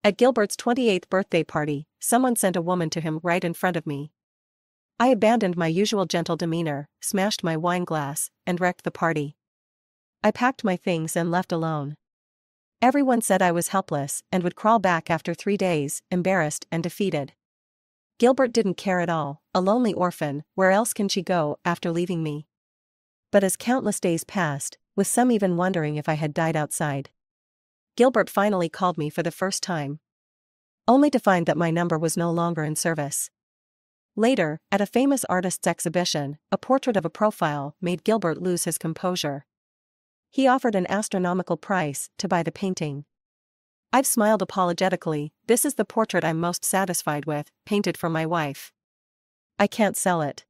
At Gilbert's 28th birthday party, someone sent a woman to him right in front of me. I abandoned my usual gentle demeanor, smashed my wine glass, and wrecked the party. I packed my things and left alone. Everyone said I was helpless and would crawl back after 3 days, embarrassed and defeated. Gilbert didn't care at all, a lonely orphan, where else can she go after leaving me? But as countless days passed, with some even wondering if I had died outside, Gilbert finally called me for the first time. Only to find that my number was no longer in service. Later, at a famous artist's exhibition, a portrait of a profile made Gilbert lose his composure. He offered an astronomical price to buy the painting. I've smiled apologetically. This is the portrait I'm most satisfied with, painted for my wife. I can't sell it.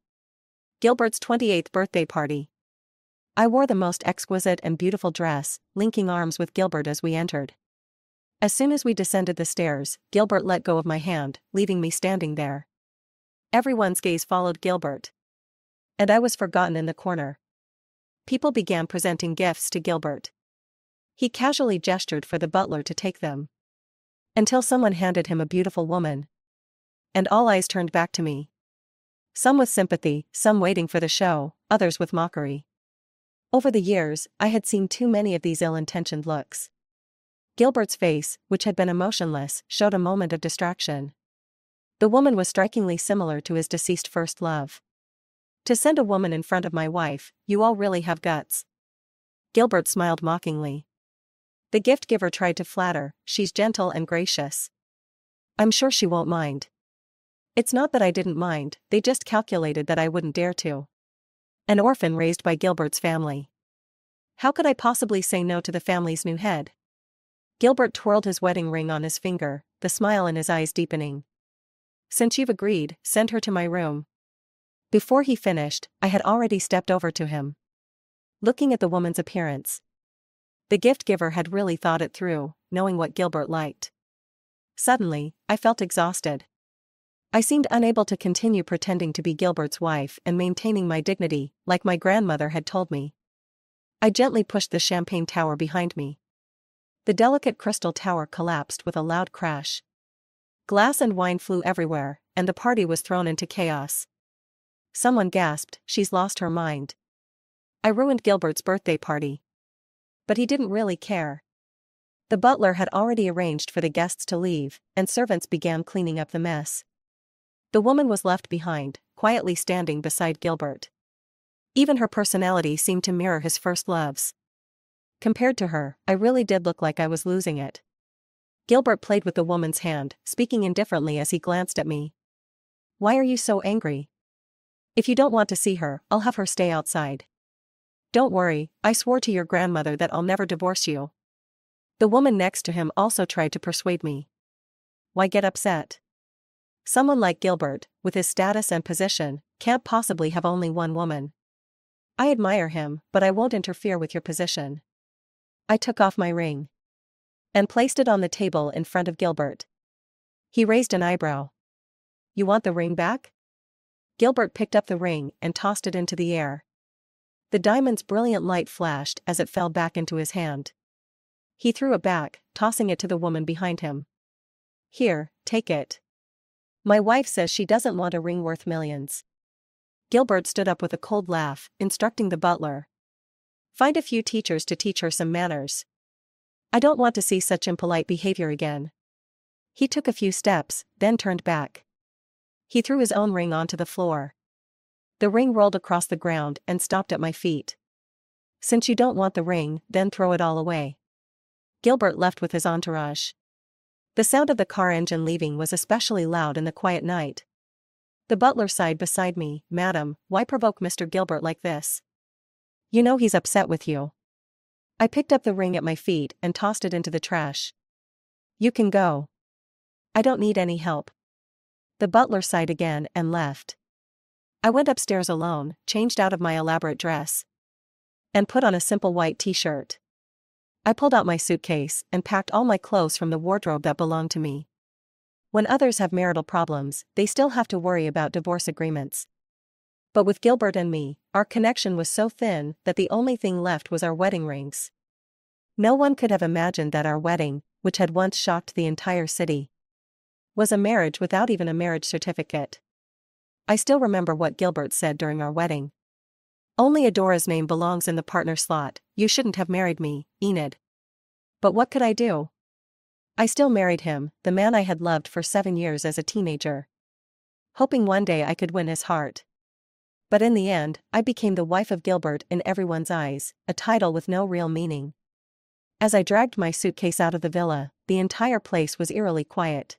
Gilbert's 28th birthday party. I wore the most exquisite and beautiful dress, linking arms with Gilbert as we entered. As soon as we descended the stairs, Gilbert let go of my hand, leaving me standing there. Everyone's gaze followed Gilbert. And I was forgotten in the corner. People began presenting gifts to Gilbert. He casually gestured for the butler to take them. Until someone handed him a beautiful woman. And all eyes turned back to me. Some with sympathy, some waiting for the show, others with mockery. Over the years, I had seen too many of these ill-intentioned looks. Gilbert's face, which had been emotionless, showed a moment of distraction. The woman was strikingly similar to his deceased first love. To send a woman in front of my wife, you all really have guts. Gilbert smiled mockingly. The gift giver tried to flatter, she's gentle and gracious. I'm sure she won't mind. It's not that I didn't mind, they just calculated that I wouldn't dare to. An orphan raised by Gilbert's family. How could I possibly say no to the family's new head? Gilbert twirled his wedding ring on his finger, the smile in his eyes deepening. Since you've agreed, send her to my room. Before he finished, I had already stepped over to him. Looking at the woman's appearance. The gift giver had really thought it through, knowing what Gilbert liked. Suddenly, I felt exhausted. I seemed unable to continue pretending to be Gilbert's wife and maintaining my dignity, like my grandmother had told me. I gently pushed the champagne tower behind me. The delicate crystal tower collapsed with a loud crash. Glass and wine flew everywhere, and the party was thrown into chaos. Someone gasped, she's lost her mind. I ruined Gilbert's birthday party. But he didn't really care. The butler had already arranged for the guests to leave, and servants began cleaning up the mess. The woman was left behind, quietly standing beside Gilbert. Even her personality seemed to mirror his first love's. Compared to her, I really did look like I was losing it. Gilbert played with the woman's hand, speaking indifferently as he glanced at me. Why are you so angry? If you don't want to see her, I'll have her stay outside. Don't worry, I swore to your grandmother that I'll never divorce you. The woman next to him also tried to persuade me. Why get upset? Someone like Gilbert, with his status and position, can't possibly have only one woman. I admire him, but I won't interfere with your position. I took off my ring and placed it on the table in front of Gilbert. He raised an eyebrow. You want the ring back? Gilbert picked up the ring and tossed it into the air. The diamond's brilliant light flashed as it fell back into his hand. He threw it back, tossing it to the woman behind him. Here, take it. My wife says she doesn't want a ring worth millions. Gilbert stood up with a cold laugh, instructing the butler. Find a few teachers to teach her some manners. I don't want to see such impolite behavior again. He took a few steps, then turned back. He threw his own ring onto the floor. The ring rolled across the ground and stopped at my feet. Since you don't want the ring, then throw it all away. Gilbert left with his entourage. The sound of the car engine leaving was especially loud in the quiet night. The butler sighed beside me. Madam, why provoke Mr. Gilbert like this? You know he's upset with you. I picked up the ring at my feet and tossed it into the trash. You can go. I don't need any help. The butler sighed again and left. I went upstairs alone, changed out of my elaborate dress, and put on a simple white t-shirt. I pulled out my suitcase and packed all my clothes from the wardrobe that belonged to me. When others have marital problems, they still have to worry about divorce agreements. But with Gilbert and me, our connection was so thin that the only thing left was our wedding rings. No one could have imagined that our wedding, which had once shocked the entire city, was a marriage without even a marriage certificate. I still remember what Gilbert said during our wedding. "Only Adora's name belongs in the partner slot. You shouldn't have married me, Enid." But what could I do? I still married him, the man I had loved for 7 years as a teenager, hoping one day I could win his heart. But in the end, I became the wife of Gilbert in everyone's eyes, a title with no real meaning. As I dragged my suitcase out of the villa, the entire place was eerily quiet.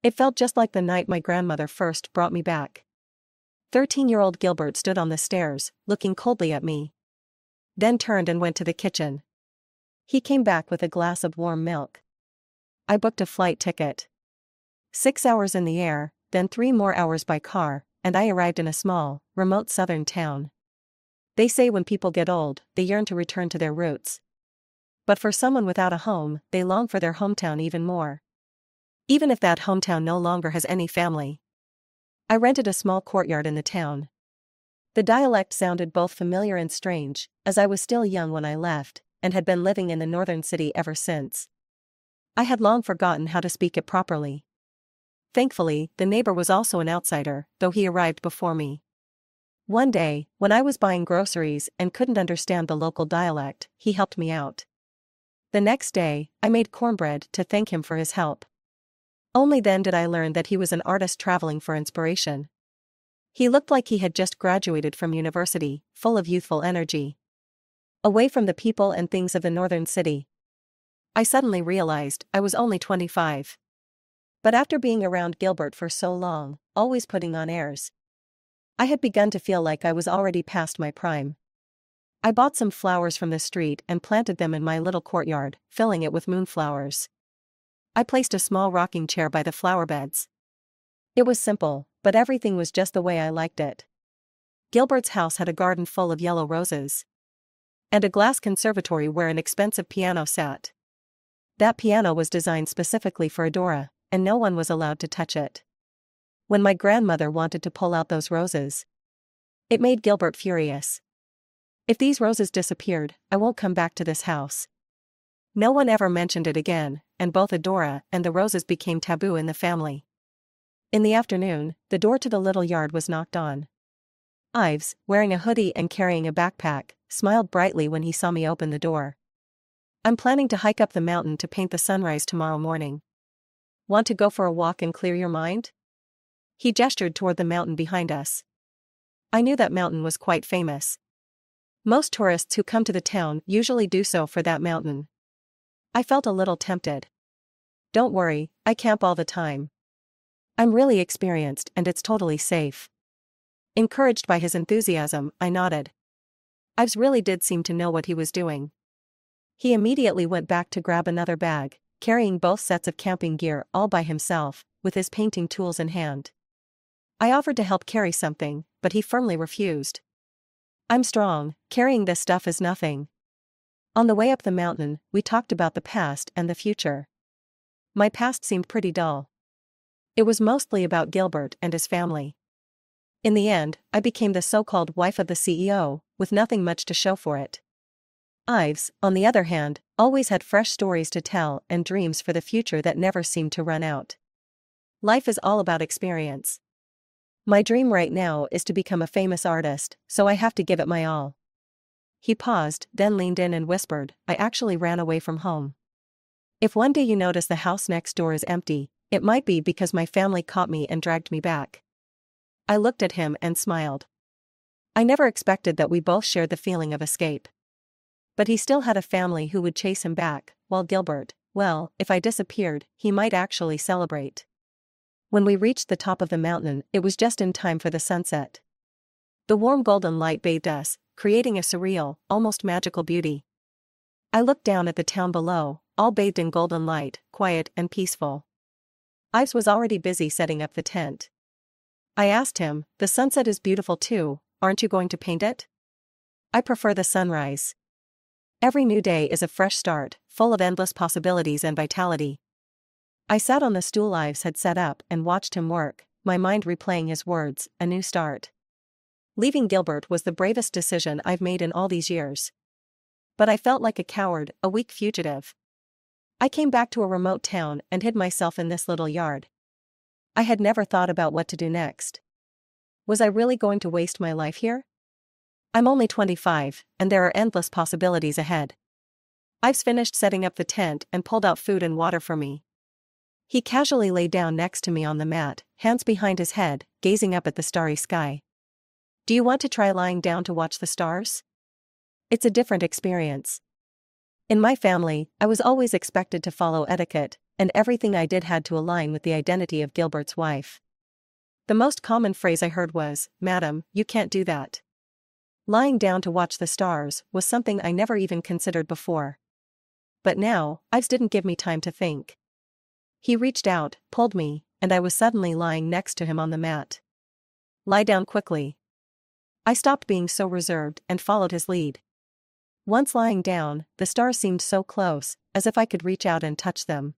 It felt just like the night my grandmother first brought me back. 13-year-old Gilbert stood on the stairs, looking coldly at me. Then turned and went to the kitchen. He came back with a glass of warm milk. I booked a flight ticket. 6 hours in the air, then 3 more hours by car, and I arrived in a small, remote southern town. They say when people get old, they yearn to return to their roots. But for someone without a home, they long for their hometown even more. Even if that hometown no longer has any family. I rented a small courtyard in the town. The dialect sounded both familiar and strange, as I was still young when I left, and had been living in the northern city ever since. I had long forgotten how to speak it properly. Thankfully, the neighbor was also an outsider, though he arrived before me. One day, when I was buying groceries and couldn't understand the local dialect, he helped me out. The next day, I made cornbread to thank him for his help. Only then did I learn that he was an artist traveling for inspiration. He looked like he had just graduated from university, full of youthful energy. Away from the people and things of the northern city. I suddenly realized I was only 25. But after being around Gilbert for so long, always putting on airs, I had begun to feel like I was already past my prime. I bought some flowers from the street and planted them in my little courtyard, filling it with moonflowers. I placed a small rocking chair by the flower beds. It was simple, but everything was just the way I liked it. Gilbert's house had a garden full of yellow roses. And a glass conservatory where an expensive piano sat. That piano was designed specifically for Adora, and no one was allowed to touch it. When my grandmother wanted to pull out those roses, it made Gilbert furious. "If these roses disappeared, I won't come back to this house." No one ever mentioned it again, and both Adora and the roses became taboo in the family. In the afternoon, the door to the little yard was knocked on. Ives, wearing a hoodie and carrying a backpack, smiled brightly when he saw me open the door. "I'm planning to hike up the mountain to paint the sunrise tomorrow morning. Want to go for a walk and clear your mind?" He gestured toward the mountain behind us. I knew that mountain was quite famous. Most tourists who come to the town usually do so for that mountain. I felt a little tempted. "Don't worry, I camp all the time. I'm really experienced and it's totally safe." Encouraged by his enthusiasm, I nodded. Ives really did seem to know what he was doing. He immediately went back to grab another bag, carrying both sets of camping gear all by himself, with his painting tools in hand. I offered to help carry something, but he firmly refused. "I'm strong, carrying this stuff is nothing." On the way up the mountain, we talked about the past and the future. My past seemed pretty dull. It was mostly about Gilbert and his family. In the end, I became the so-called wife of the CEO, with nothing much to show for it. Ives, on the other hand, always had fresh stories to tell and dreams for the future that never seemed to run out. Life is all about experience. My dream right now is to become a famous artist, so I have to give it my all. He paused, then leaned in and whispered, "I actually ran away from home. If one day you notice the house next door is empty, it might be because my family caught me and dragged me back." I looked at him and smiled. I never expected that we both shared the feeling of escape. But he still had a family who would chase him back, while Gilbert, well, if I disappeared, he might actually celebrate. When we reached the top of the mountain, it was just in time for the sunset. The warm golden light bathed us, creating a surreal, almost magical beauty. I looked down at the town below, all bathed in golden light, quiet and peaceful. Ives was already busy setting up the tent. I asked him, "The sunset is beautiful too, aren't you going to paint it?" "I prefer the sunrise. Every new day is a fresh start, full of endless possibilities and vitality." I sat on the stool Ives had set up and watched him work, my mind replaying his words, "a new start." Leaving Gilbert was the bravest decision I've made in all these years. But I felt like a coward, a weak fugitive. I came back to a remote town and hid myself in this little yard. I had never thought about what to do next. Was I really going to waste my life here? I'm only 25, and there are endless possibilities ahead. Ives finished setting up the tent and pulled out food and water for me. He casually lay down next to me on the mat, hands behind his head, gazing up at the starry sky. Do you want to try lying down to watch the stars? It's a different experience. In my family, I was always expected to follow etiquette, and everything I did had to align with the identity of Gilbert's wife. The most common phrase I heard was, "Madam, you can't do that." Lying down to watch the stars was something I never even considered before. But now, Ives didn't give me time to think. He reached out, pulled me, and I was suddenly lying next to him on the mat. Lie down quickly. I stopped being so reserved and followed his lead. Once lying down, the stars seemed so close, as if I could reach out and touch them.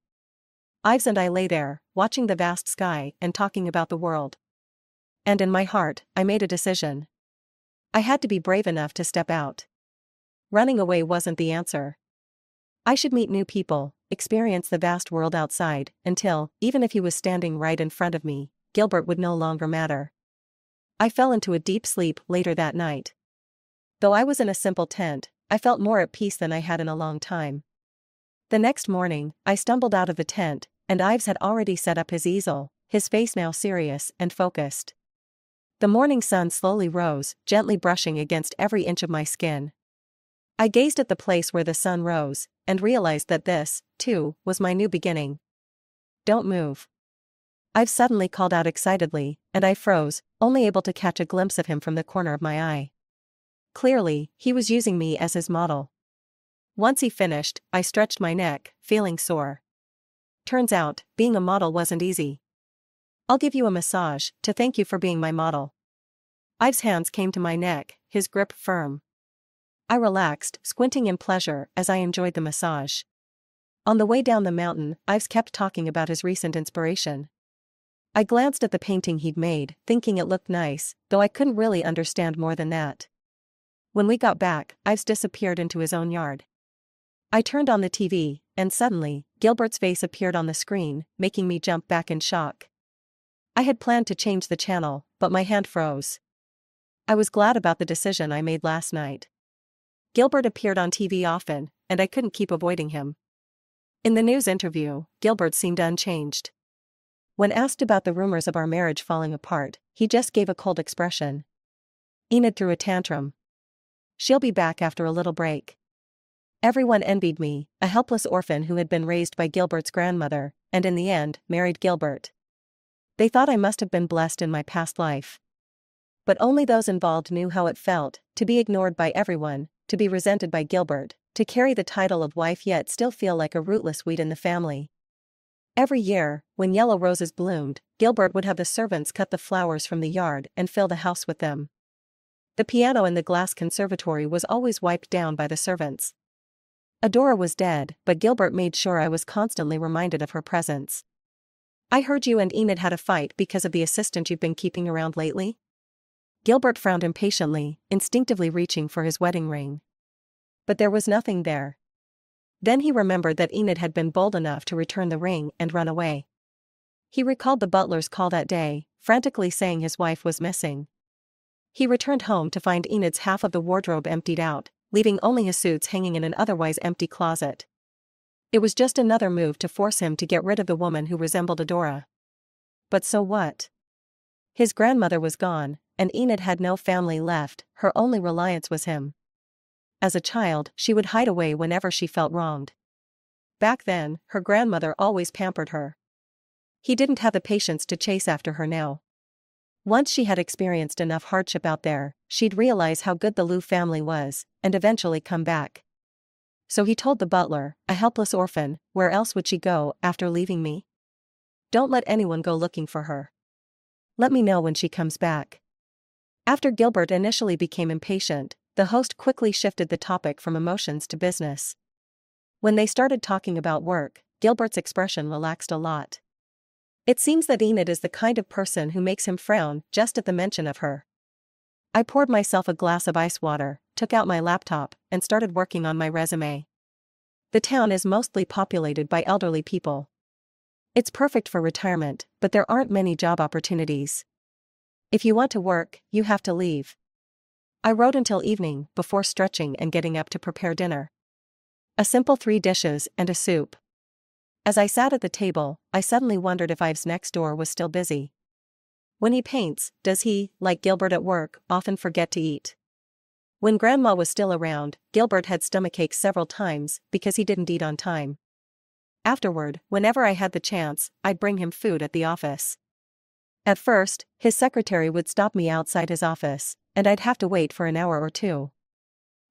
Ives and I lay there, watching the vast sky and talking about the world. And in my heart, I made a decision. I had to be brave enough to step out. Running away wasn't the answer. I should meet new people, experience the vast world outside, until, even if he was standing right in front of me, Gilbert would no longer matter. I fell into a deep sleep later that night. Though I was in a simple tent, I felt more at peace than I had in a long time. The next morning, I stumbled out of the tent, and Ives had already set up his easel, his face now serious and focused. The morning sun slowly rose, gently brushing against every inch of my skin. I gazed at the place where the sun rose, and realized that this, too, was my new beginning. Don't move. Ives suddenly called out excitedly, and I froze, only able to catch a glimpse of him from the corner of my eye. Clearly, he was using me as his model. Once he finished, I stretched my neck, feeling sore. Turns out, being a model wasn't easy. I'll give you a massage, to thank you for being my model. Ives' hands came to my neck, his grip firm. I relaxed, squinting in pleasure as I enjoyed the massage. On the way down the mountain, Ives kept talking about his recent inspiration. I glanced at the painting he'd made, thinking it looked nice, though I couldn't really understand more than that. When we got back, Ives disappeared into his own yard. I turned on the TV, and suddenly, Gilbert's face appeared on the screen, making me jump back in shock. I had planned to change the channel, but my hand froze. I was glad about the decision I made last night. Gilbert appeared on TV often, and I couldn't keep avoiding him. In the news interview, Gilbert seemed unchanged. When asked about the rumors of our marriage falling apart, he just gave a cold expression. Enid threw a tantrum. She'll be back after a little break. Everyone envied me, a helpless orphan who had been raised by Gilbert's grandmother, and in the end, married Gilbert. They thought I must have been blessed in my past life. But only those involved knew how it felt, to be ignored by everyone, to be resented by Gilbert, to carry the title of wife yet still feel like a rootless weed in the family. Every year, when yellow roses bloomed, Gilbert would have the servants cut the flowers from the yard and fill the house with them. The piano in the glass conservatory was always wiped down by the servants. Adora was dead, but Gilbert made sure I was constantly reminded of her presence. I heard you and Enid had a fight because of the assistant you've been keeping around lately? Gilbert frowned impatiently, instinctively reaching for his wedding ring. But there was nothing there. Then he remembered that Enid had been bold enough to return the ring and run away. He recalled the butler's call that day, frantically saying his wife was missing. He returned home to find Enid's half of the wardrobe emptied out, leaving only his suits hanging in an otherwise empty closet. It was just another move to force him to get rid of the woman who resembled Adora. But so what? His grandmother was gone, and Enid had no family left, her only reliance was him. As a child, she would hide away whenever she felt wronged. Back then, her grandmother always pampered her. He didn't have the patience to chase after her now. Once she had experienced enough hardship out there, she'd realize how good the Liu family was, and eventually come back. So he told the butler, a helpless orphan, where else would she go after leaving me? Don't let anyone go looking for her. Let me know when she comes back. After Gilbert initially became impatient, the host quickly shifted the topic from emotions to business. When they started talking about work, Gilbert's expression relaxed a lot. It seems that Enid is the kind of person who makes him frown just at the mention of her. I poured myself a glass of ice water, took out my laptop, and started working on my resume. The town is mostly populated by elderly people. It's perfect for retirement, but there aren't many job opportunities. If you want to work, you have to leave. I wrote until evening before stretching and getting up to prepare dinner. A simple 3 dishes and a soup. As I sat at the table, I suddenly wondered if Ives next door was still busy. When he paints, does he, like Gilbert at work, often forget to eat? When Grandma was still around, Gilbert had stomachaches several times because he didn't eat on time. Afterward, whenever I had the chance, I'd bring him food at the office. At first, his secretary would stop me outside his office, and I'd have to wait for an hour or two.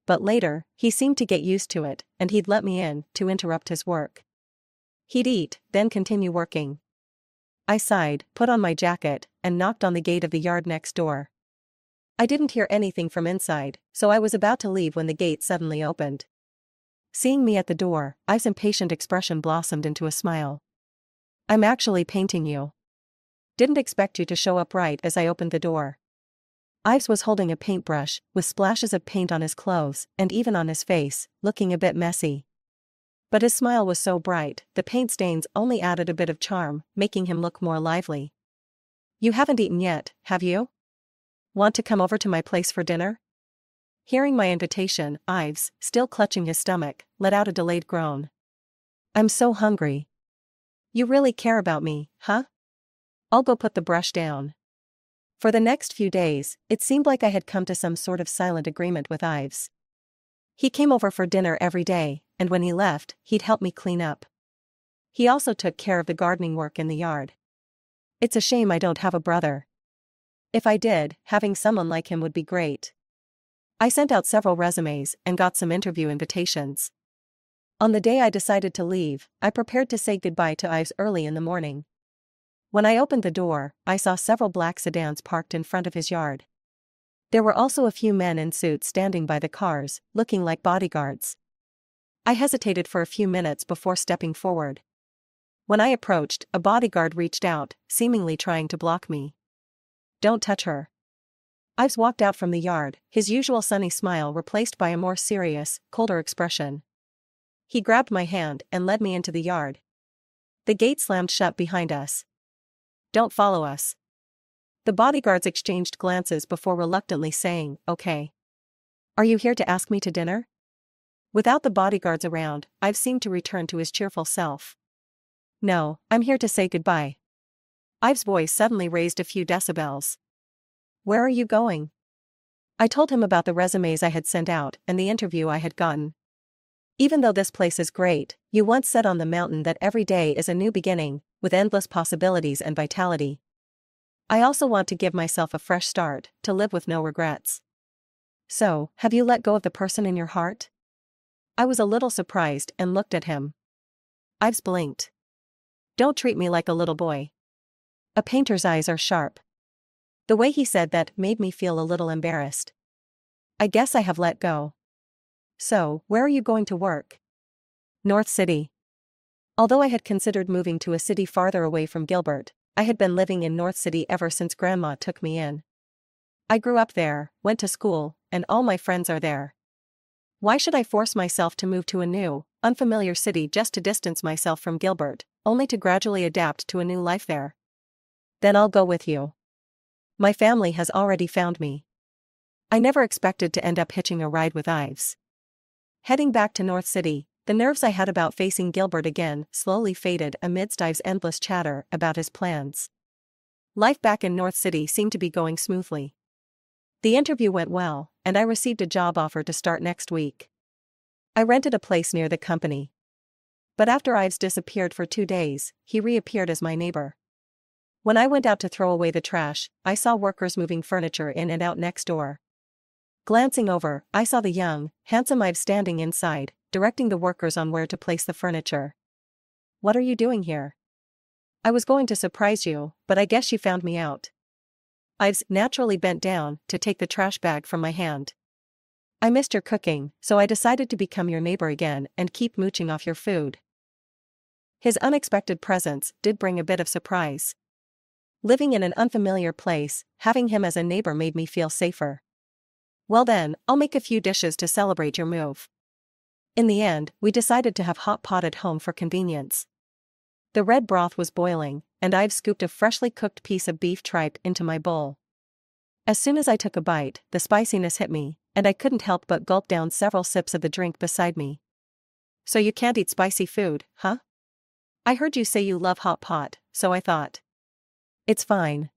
But later, he seemed to get used to it, and he'd let me in to interrupt his work. He'd eat, then continue working. I sighed, put on my jacket, and knocked on the gate of the yard next door. I didn't hear anything from inside, so I was about to leave when the gate suddenly opened. Seeing me at the door, Ives' impatient expression blossomed into a smile. "I'm actually painting you. Didn't expect you to show up right as I opened the door." Ives was holding a paintbrush, with splashes of paint on his clothes, and even on his face, looking a bit messy. But his smile was so bright, the paint stains only added a bit of charm, making him look more lively. "You haven't eaten yet, have you? Want to come over to my place for dinner?" Hearing my invitation, Ives, still clutching his stomach, let out a delayed groan. "I'm so hungry." "You really care about me, huh?" I'll go put the brush down. For the next few days, it seemed like I had come to some sort of silent agreement with Ives. He came over for dinner every day, and when he left, he'd help me clean up. He also took care of the gardening work in the yard. It's a shame I don't have a brother. If I did, having someone like him would be great. I sent out several resumes and got some interview invitations. On the day I decided to leave, I prepared to say goodbye to Ives early in the morning. When I opened the door, I saw several black sedans parked in front of his yard. There were also a few men in suits standing by the cars, looking like bodyguards. I hesitated for a few minutes before stepping forward. When I approached, a bodyguard reached out, seemingly trying to block me. "Don't touch her." Ives walked out from the yard, his usual sunny smile replaced by a more serious, colder expression. He grabbed my hand and led me into the yard. The gate slammed shut behind us. "Don't follow us." The bodyguards exchanged glances before reluctantly saying, "Okay. Are you here to ask me to dinner?" Without the bodyguards around, Ives seemed to return to his cheerful self. "No, I'm here to say goodbye." Ives' voice suddenly raised a few decibels. "Where are you going?" I told him about the resumes I had sent out and the interview I had gotten. "Even though this place is great, you once said on the mountain that every day is a new beginning, with endless possibilities and vitality. I also want to give myself a fresh start, to live with no regrets." "So, have you let go of the person in your heart?" I was a little surprised and looked at him. Ives blinked. "Don't treat me like a little boy." A painter's eyes are sharp. The way he said that made me feel a little embarrassed. "I guess I have let go." "So, where are you going to work?" "North City." Although I had considered moving to a city farther away from Gilbert, I had been living in North City ever since Grandma took me in. I grew up there, went to school, and all my friends are there. Why should I force myself to move to a new, unfamiliar city just to distance myself from Gilbert, only to gradually adapt to a new life there? "Then I'll go with you. My family has already found me." I never expected to end up hitching a ride with Ives. Heading back to North City, the nerves I had about facing Gilbert again slowly faded amidst Ives' endless chatter about his plans. Life back in North City seemed to be going smoothly. The interview went well, and I received a job offer to start next week. I rented a place near the company. But after Ives disappeared for 2 days, he reappeared as my neighbor. When I went out to throw away the trash, I saw workers moving furniture in and out next door. Glancing over, I saw the young, handsome Ives standing inside, directing the workers on where to place the furniture. "What are you doing here?" "I was going to surprise you, but I guess you found me out." Ives naturally bent down to take the trash bag from my hand. "I missed your cooking, so I decided to become your neighbor again and keep mooching off your food." His unexpected presence did bring a bit of surprise. Living in an unfamiliar place, having him as a neighbor made me feel safer. "Well then, I'll make a few dishes to celebrate your move." In the end, we decided to have hot pot at home for convenience. The red broth was boiling, and I've scooped a freshly cooked piece of beef tripe into my bowl. As soon as I took a bite, the spiciness hit me, and I couldn't help but gulp down several sips of the drink beside me. So you can't eat spicy food, huh? I heard you say you love hot pot, so I thought. It's fine.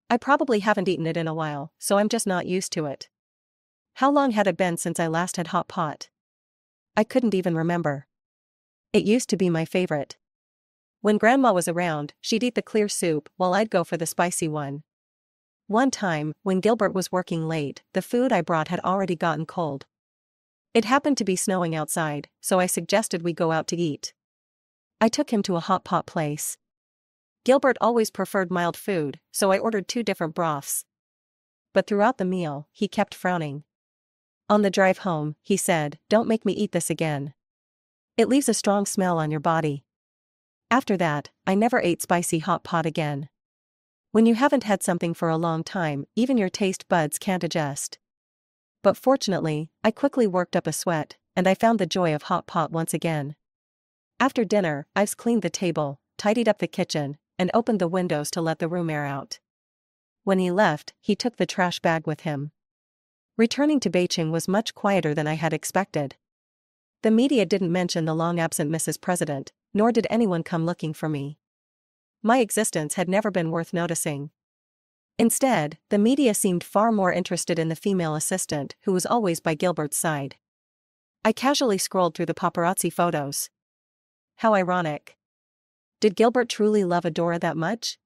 I probably haven't eaten it in a while, so I'm just not used to it. How long had it been since I last had hot pot? I couldn't even remember. It used to be my favorite. When Grandma was around, she'd eat the clear soup while I'd go for the spicy one. One time, when Gilbert was working late, the food I brought had already gotten cold. It happened to be snowing outside, so I suggested we go out to eat. I took him to a hot pot place. Gilbert always preferred mild food, so I ordered 2 different broths. But throughout the meal, he kept frowning. On the drive home, he said, "Don't make me eat this again. It leaves a strong smell on your body." After that, I never ate spicy hot pot again. When you haven't had something for a long time, even your taste buds can't adjust. But fortunately, I quickly worked up a sweat, and I found the joy of hot pot once again. After dinner, I've cleaned the table, tidied up the kitchen, and opened the windows to let the room air out. When he left, he took the trash bag with him. Returning to Beijing was much quieter than I had expected. The media didn't mention the long-absent Mrs. President, nor did anyone come looking for me. My existence had never been worth noticing. Instead, the media seemed far more interested in the female assistant who was always by Gilbert's side. I casually scrolled through the paparazzi photos. How ironic. Did Gilbert truly love Adora that much?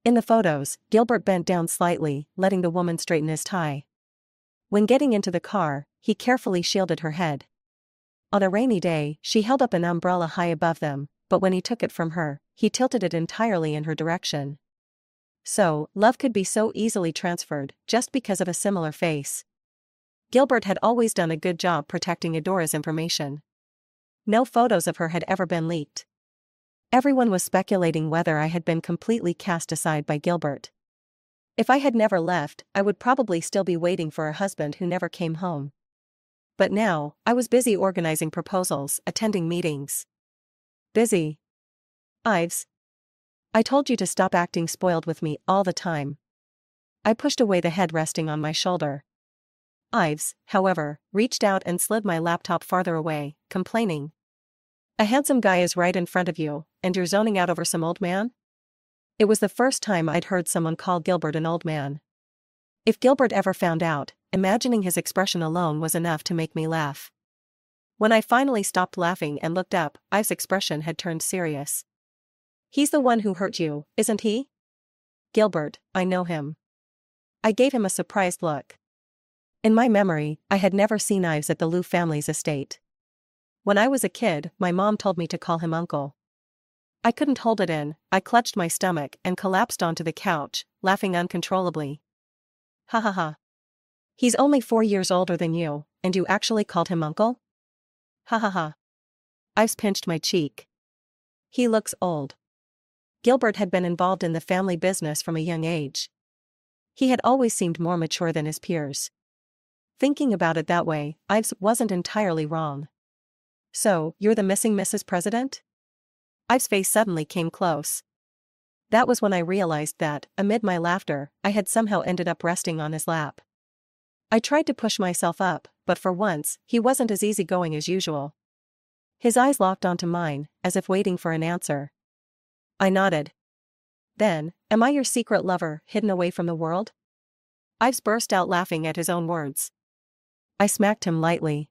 In the photos, Gilbert bent down slightly, letting the woman straighten his tie. When getting into the car, he carefully shielded her head. On a rainy day, she held up an umbrella high above them, but when he took it from her, he tilted it entirely in her direction. So, love could be so easily transferred, just because of a similar face. Gilbert had always done a good job protecting Adora's information. No photos of her had ever been leaked. Everyone was speculating whether I had been completely cast aside by Gilbert. If I had never left, I would probably still be waiting for a husband who never came home. But now, I was busy organizing proposals, attending meetings. Busy. Ives. I told you to stop acting spoiled with me all the time. I pushed away the head resting on my shoulder. Ives, however, reached out and slid my laptop farther away, complaining. A handsome guy is right in front of you, and you're zoning out over some old man? It was the first time I'd heard someone call Gilbert an old man. If Gilbert ever found out, imagining his expression alone was enough to make me laugh. When I finally stopped laughing and looked up, Ives' expression had turned serious. He's the one who hurt you, isn't he? Gilbert, I know him. I gave him a surprised look. In my memory, I had never seen Ives at the Liu family's estate. When I was a kid, my mom told me to call him uncle. I couldn't hold it in, I clutched my stomach and collapsed onto the couch, laughing uncontrollably. Ha ha ha. He's only 4 years older than you, and you actually called him uncle? Ha ha ha. Ives pinched my cheek. He looks old. Gilbert had been involved in the family business from a young age. He had always seemed more mature than his peers. Thinking about it that way, Ives wasn't entirely wrong. So, you're the missing Mrs. President? Ives' face suddenly came close. That was when I realized that, amid my laughter, I had somehow ended up resting on his lap. I tried to push myself up, but for once, he wasn't as easygoing as usual. His eyes locked onto mine, as if waiting for an answer. I nodded. Then, am I your secret lover, hidden away from the world? Ives burst out laughing at his own words. I smacked him lightly.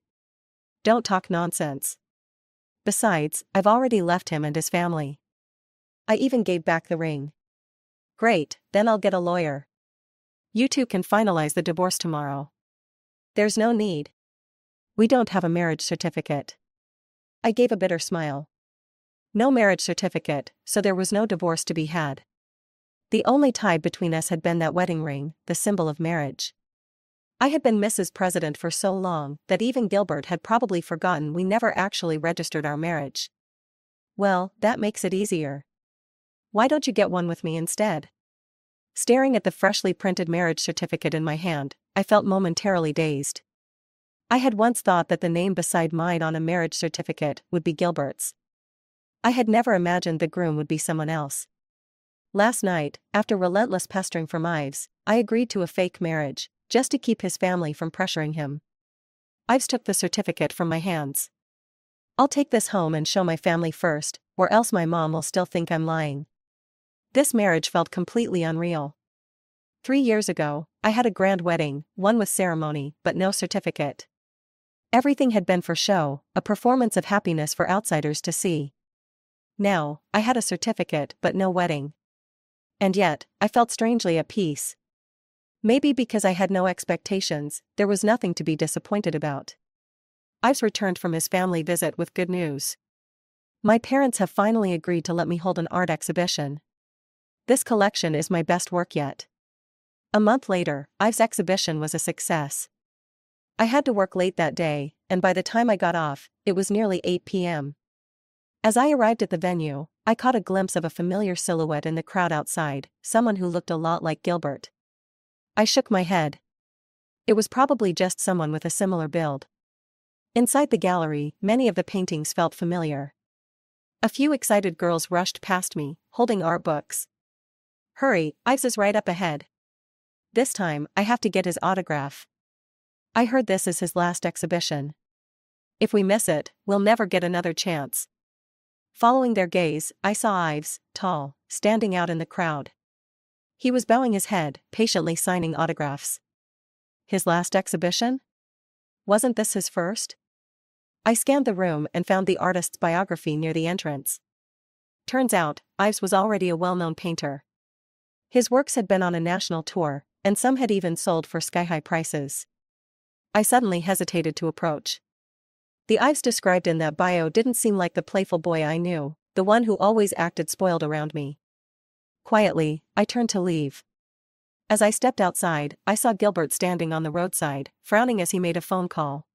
Don't talk nonsense. Besides, I've already left him and his family. I even gave back the ring. Great, then I'll get a lawyer. You two can finalize the divorce tomorrow. There's no need. We don't have a marriage certificate. I gave a bitter smile. No marriage certificate, so there was no divorce to be had. The only tie between us had been that wedding ring, the symbol of marriage. I had been Mrs. President for so long that even Gilbert had probably forgotten we never actually registered our marriage. Well, that makes it easier. Why don't you get one with me instead? Staring at the freshly printed marriage certificate in my hand, I felt momentarily dazed. I had once thought that the name beside mine on a marriage certificate would be Gilbert's. I had never imagined the groom would be someone else. Last night, after relentless pestering from Ives, I agreed to a fake marriage, just to keep his family from pressuring him. Ives took the certificate from my hands. I'll take this home and show my family first, or else my mom will still think I'm lying. This marriage felt completely unreal. 3 years ago, I had a grand wedding, one with ceremony, but no certificate. Everything had been for show, a performance of happiness for outsiders to see. Now, I had a certificate but no wedding. And yet, I felt strangely at peace. Maybe because I had no expectations, there was nothing to be disappointed about. Ives returned from his family visit with good news. My parents have finally agreed to let me hold an art exhibition. This collection is my best work yet. A month later, Ives' exhibition was a success. I had to work late that day, and by the time I got off, it was nearly 8 p.m. As I arrived at the venue, I caught a glimpse of a familiar silhouette in the crowd outside, someone who looked a lot like Gilbert. I shook my head. It was probably just someone with a similar build. Inside the gallery, many of the paintings felt familiar. A few excited girls rushed past me, holding art books. Hurry, Ives is right up ahead. This time, I have to get his autograph. I heard this is his last exhibition. If we miss it, we'll never get another chance. Following their gaze, I saw Ives, tall, standing out in the crowd. He was bowing his head, patiently signing autographs. His last exhibition? Wasn't this his first? I scanned the room and found the artist's biography near the entrance. Turns out, Ives was already a well-known painter. His works had been on a national tour, and some had even sold for sky-high prices. I suddenly hesitated to approach. The Ives described in that bio didn't seem like the playful boy I knew, the one who always acted spoiled around me. Quietly, I turned to leave. As I stepped outside, I saw Gilbert standing on the roadside, frowning as he made a phone call.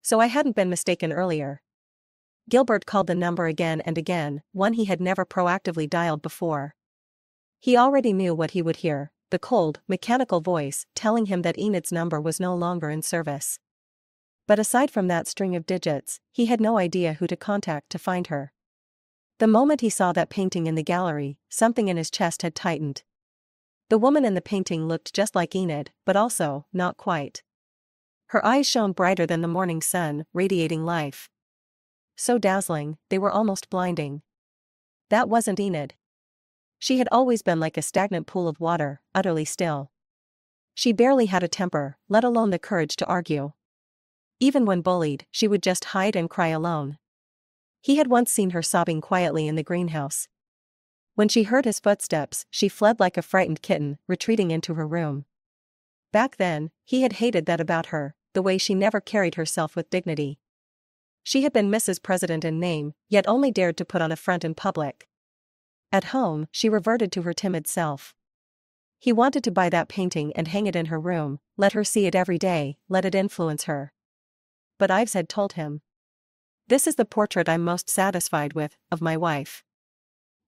So I hadn't been mistaken earlier. Gilbert called the number again and again, one he had never proactively dialed before. He already knew what he would hear, the cold, mechanical voice telling him that Enid's number was no longer in service. But aside from that string of digits, he had no idea who to contact to find her. The moment he saw that painting in the gallery, something in his chest had tightened. The woman in the painting looked just like Enid, but also, not quite. Her eyes shone brighter than the morning sun, radiating life. So dazzling, they were almost blinding. That wasn't Enid. She had always been like a stagnant pool of water, utterly still. She barely had a temper, let alone the courage to argue. Even when bullied, she would just hide and cry alone. He had once seen her sobbing quietly in the greenhouse. When she heard his footsteps, she fled like a frightened kitten, retreating into her room. Back then, he had hated that about her, the way she never carried herself with dignity. She had been Mrs. President in name, yet only dared to put on a front in public. At home, she reverted to her timid self. He wanted to buy that painting and hang it in her room, let her see it every day, let it influence her. But Ives had told him. This is the portrait I'm most satisfied with, of my wife.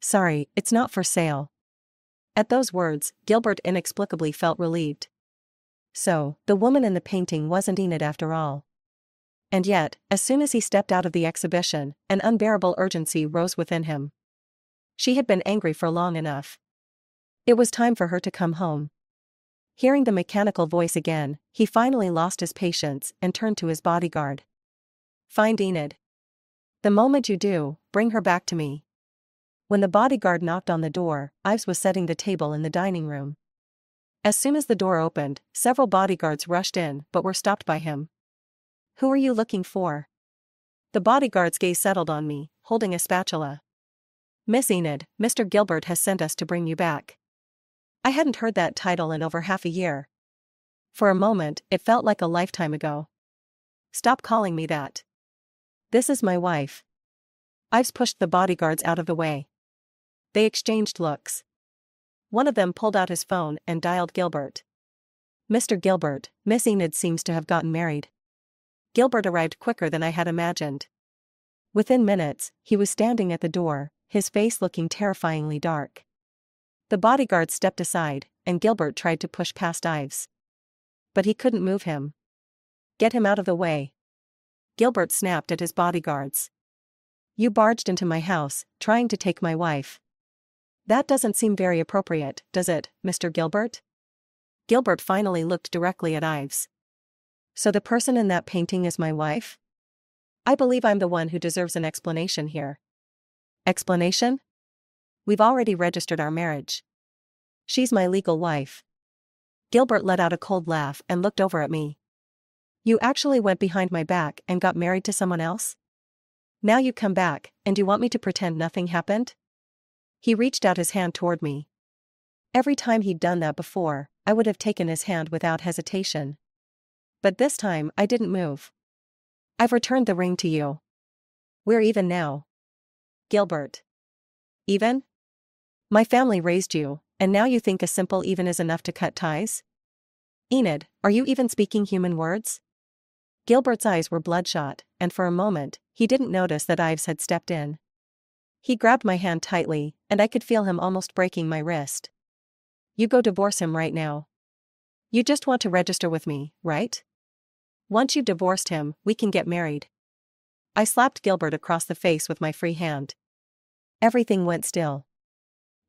Sorry, it's not for sale. At those words, Gilbert inexplicably felt relieved. So, the woman in the painting wasn't Enid after all. And yet, as soon as he stepped out of the exhibition, an unbearable urgency rose within him. She had been angry for long enough. It was time for her to come home. Hearing the mechanical voice again, he finally lost his patience and turned to his bodyguard. Find Enid. The moment you do, bring her back to me. When the bodyguard knocked on the door, Ives was setting the table in the dining room. As soon as the door opened, several bodyguards rushed in but were stopped by him. Who are you looking for? The bodyguard's gaze settled on me, holding a spatula. Miss Enid, Mr. Gilbert has sent us to bring you back. I hadn't heard that title in over half a year. For a moment, it felt like a lifetime ago. Stop calling me that. This is my wife. Ives pushed the bodyguards out of the way. They exchanged looks. One of them pulled out his phone and dialed Gilbert. Mr. Gilbert, Miss Enid seems to have gotten married. Gilbert arrived quicker than I had imagined. Within minutes, he was standing at the door, his face looking terrifyingly dark. The bodyguard stepped aside, and Gilbert tried to push past Ives. But he couldn't move him. Get him out of the way. Gilbert snapped at his bodyguards. You barged into my house, trying to take my wife. That doesn't seem very appropriate, does it, Mr. Gilbert? Gilbert finally looked directly at Ives. So the person in that painting is my wife? I believe I'm the one who deserves an explanation here. Explanation? We've already registered our marriage. She's my legal wife. Gilbert let out a cold laugh and looked over at me. You actually went behind my back and got married to someone else? Now you come back, and you want me to pretend nothing happened? He reached out his hand toward me. Every time he'd done that before, I would have taken his hand without hesitation. But this time I didn't move. I've returned the ring to you. We're even now. Gilbert. Even? My family raised you, and now you think a simple even is enough to cut ties? Enid, are you even speaking human words? Gilbert's eyes were bloodshot, and for a moment, he didn't notice that Ives had stepped in. He grabbed my hand tightly, and I could feel him almost breaking my wrist. You go divorce him right now. You just want to register with me, right? Once you've divorced him, we can get married. I slapped Gilbert across the face with my free hand. Everything went still.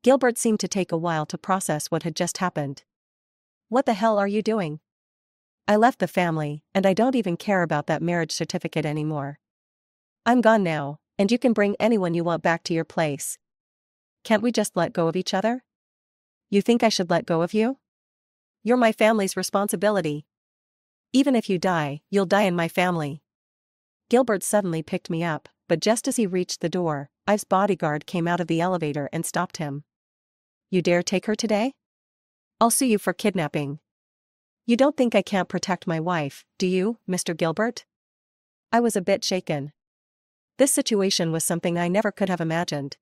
Gilbert seemed to take a while to process what had just happened. What the hell are you doing? I left the family, and I don't even care about that marriage certificate anymore. I'm gone now, and you can bring anyone you want back to your place. Can't we just let go of each other? You think I should let go of you? You're my family's responsibility. Even if you die, you'll die in my family. Gilbert suddenly picked me up, but just as he reached the door, Ives' bodyguard came out of the elevator and stopped him. You dare take her today? I'll sue you for kidnapping. You don't think I can't protect my wife, do you, Mr. Gilbert? I was a bit shaken. This situation was something I never could have imagined.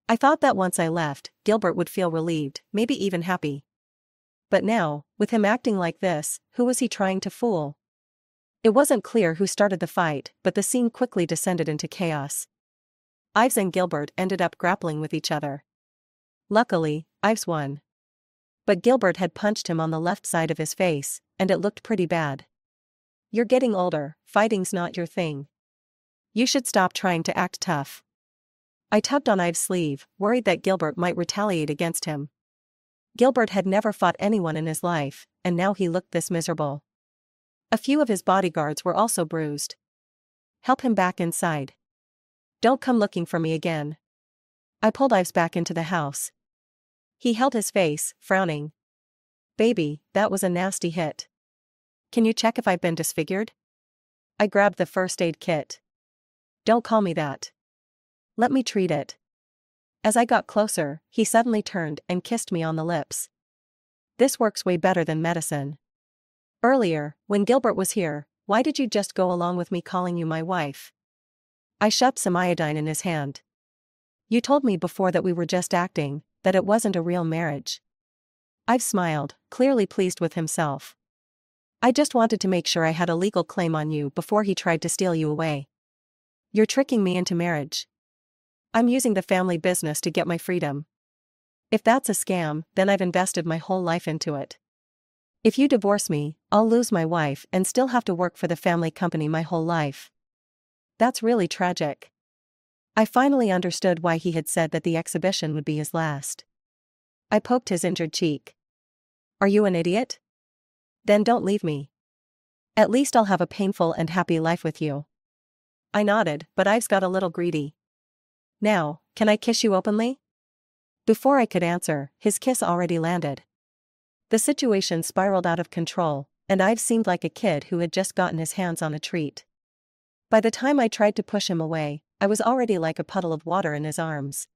I thought that once I left, Gilbert would feel relieved, maybe even happy. But now, with him acting like this, who was he trying to fool? It wasn't clear who started the fight, but the scene quickly descended into chaos. Ives and Gilbert ended up grappling with each other. Luckily, Ives won. But Gilbert had punched him on the left side of his face, and it looked pretty bad. You're getting older, fighting's not your thing. You should stop trying to act tough. I tugged on Ives' sleeve, worried that Gilbert might retaliate against him. Gilbert had never fought anyone in his life, and now he looked this miserable. A few of his bodyguards were also bruised. Help him back inside. Don't come looking for me again. I pulled Ives back into the house. He held his face, frowning. Baby, that was a nasty hit. Can you check if I've been disfigured? I grabbed the first aid kit. Don't call me that. Let me treat it. As I got closer, he suddenly turned and kissed me on the lips. This works way better than medicine. Earlier, when Gilbert was here, why did you just go along with me calling you my wife? I shoved some iodine in his hand. You told me before that we were just acting, that it wasn't a real marriage. I've smiled, clearly pleased with himself. I just wanted to make sure I had a legal claim on you before he tried to steal you away. You're tricking me into marriage. I'm using the family business to get my freedom. If that's a scam, then I've invested my whole life into it. If you divorce me, I'll lose my wife and still have to work for the family company my whole life. That's really tragic. I finally understood why he had said that the exhibition would be his last. I poked his injured cheek. Are you an idiot? Then don't leave me. At least I'll have a painful and happy life with you. I nodded, but Ives got a little greedy. Now, can I kiss you openly? Before I could answer, his kiss already landed. The situation spiraled out of control, and Ives seemed like a kid who had just gotten his hands on a treat. By the time I tried to push him away, I was already like a puddle of water in his arms.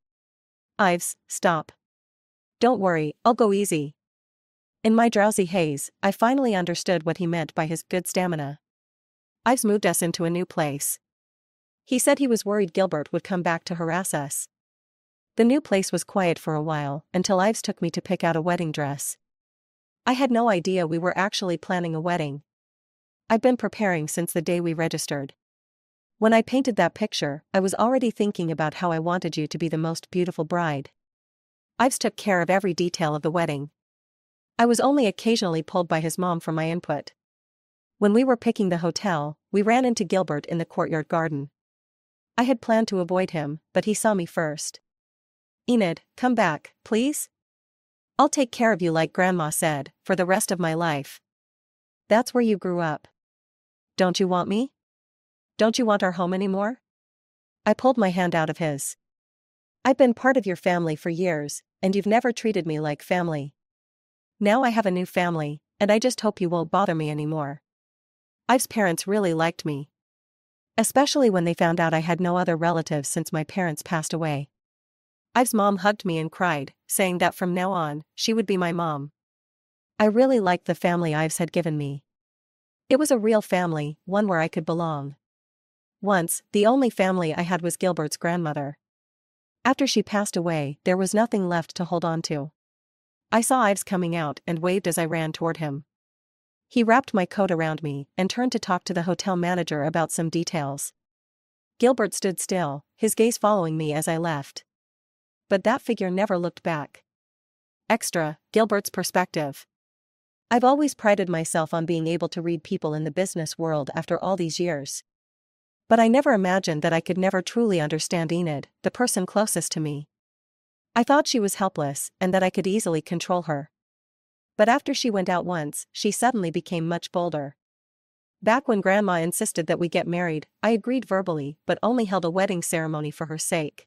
Ives, stop. Don't worry, I'll go easy. In my drowsy haze, I finally understood what he meant by his good stamina. Ives moved us into a new place. He said he was worried Gilbert would come back to harass us. The new place was quiet for a while, until Ives took me to pick out a wedding dress. I had no idea we were actually planning a wedding. I'd been preparing since the day we registered. When I painted that picture, I was already thinking about how I wanted you to be the most beautiful bride. Ives took care of every detail of the wedding. I was only occasionally pulled by his mom for my input. When we were picking the hotel, we ran into Gilbert in the courtyard garden. I had planned to avoid him, but he saw me first. "Enid, come back, please? I'll take care of you like Grandma said, for the rest of my life. That's where you grew up. Don't you want me? Don't you want our home anymore?" I pulled my hand out of his. "I've been part of your family for years, and you've never treated me like family. Now I have a new family, and I just hope you won't bother me anymore." Ives' parents really liked me. Especially when they found out I had no other relatives since my parents passed away. Ives' mom hugged me and cried, saying that from now on, she would be my mom. I really liked the family Ives had given me. It was a real family, one where I could belong. Once, the only family I had was Gilbert's grandmother. After she passed away, there was nothing left to hold on to. I saw Ives coming out and waved as I ran toward him. He wrapped my coat around me and turned to talk to the hotel manager about some details. Gilbert stood still, his gaze following me as I left. But that figure never looked back. Extra, Gilbert's perspective. I've always prided myself on being able to read people in the business world after all these years. But I never imagined that I could never truly understand Enid, the person closest to me. I thought she was helpless and that I could easily control her. But after she went out once, she suddenly became much bolder. Back when Grandma insisted that we get married, I agreed verbally but only held a wedding ceremony for her sake.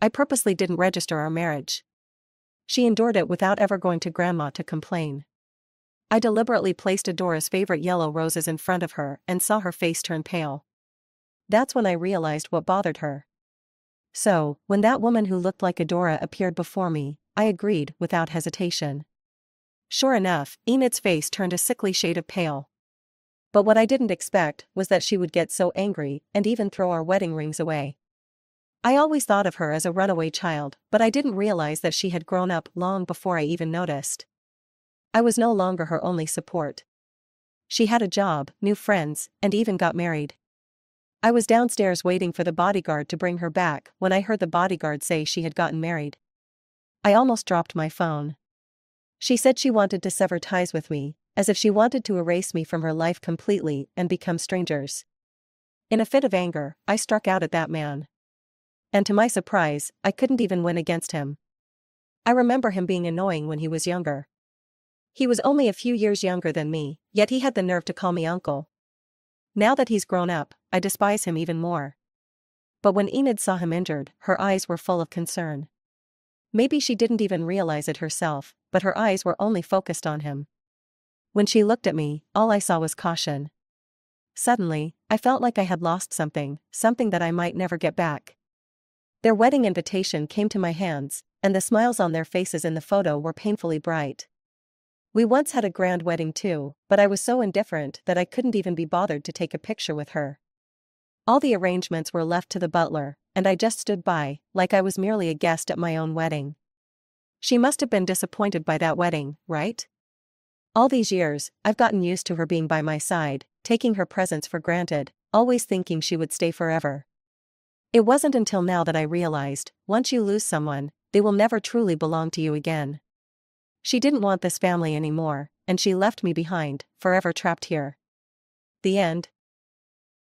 I purposely didn't register our marriage. She endured it without ever going to Grandma to complain. I deliberately placed Adora's favorite yellow roses in front of her and saw her face turn pale. That's when I realized what bothered her. So, when that woman who looked like Adora appeared before me, I agreed without hesitation. Sure enough, Enid's face turned a sickly shade of pale. But what I didn't expect was that she would get so angry and even throw our wedding rings away. I always thought of her as a runaway child, but I didn't realize that she had grown up long before I even noticed. I was no longer her only support. She had a job, new friends, and even got married. I was downstairs waiting for the bodyguard to bring her back when I heard the bodyguard say she had gotten married. I almost dropped my phone. She said she wanted to sever ties with me, as if she wanted to erase me from her life completely and become strangers. In a fit of anger, I struck out at that man. And to my surprise, I couldn't even win against him. I remember him being annoying when he was younger. He was only a few years younger than me, yet he had the nerve to call me uncle. Now that he's grown up, I despise him even more. But when Enid saw him injured, her eyes were full of concern. Maybe she didn't even realize it herself, but her eyes were only focused on him. When she looked at me, all I saw was caution. Suddenly, I felt like I had lost something that I might never get back. Their wedding invitation came to my hands, and the smiles on their faces in the photo were painfully bright. We once had a grand wedding too, but I was so indifferent that I couldn't even be bothered to take a picture with her. All the arrangements were left to the butler, and I just stood by, like I was merely a guest at my own wedding. She must have been disappointed by that wedding, right? All these years, I've gotten used to her being by my side, taking her presence for granted, always thinking she would stay forever. It wasn't until now that I realized, once you lose someone, they will never truly belong to you again. She didn't want this family anymore, and she left me behind, forever trapped here. The end.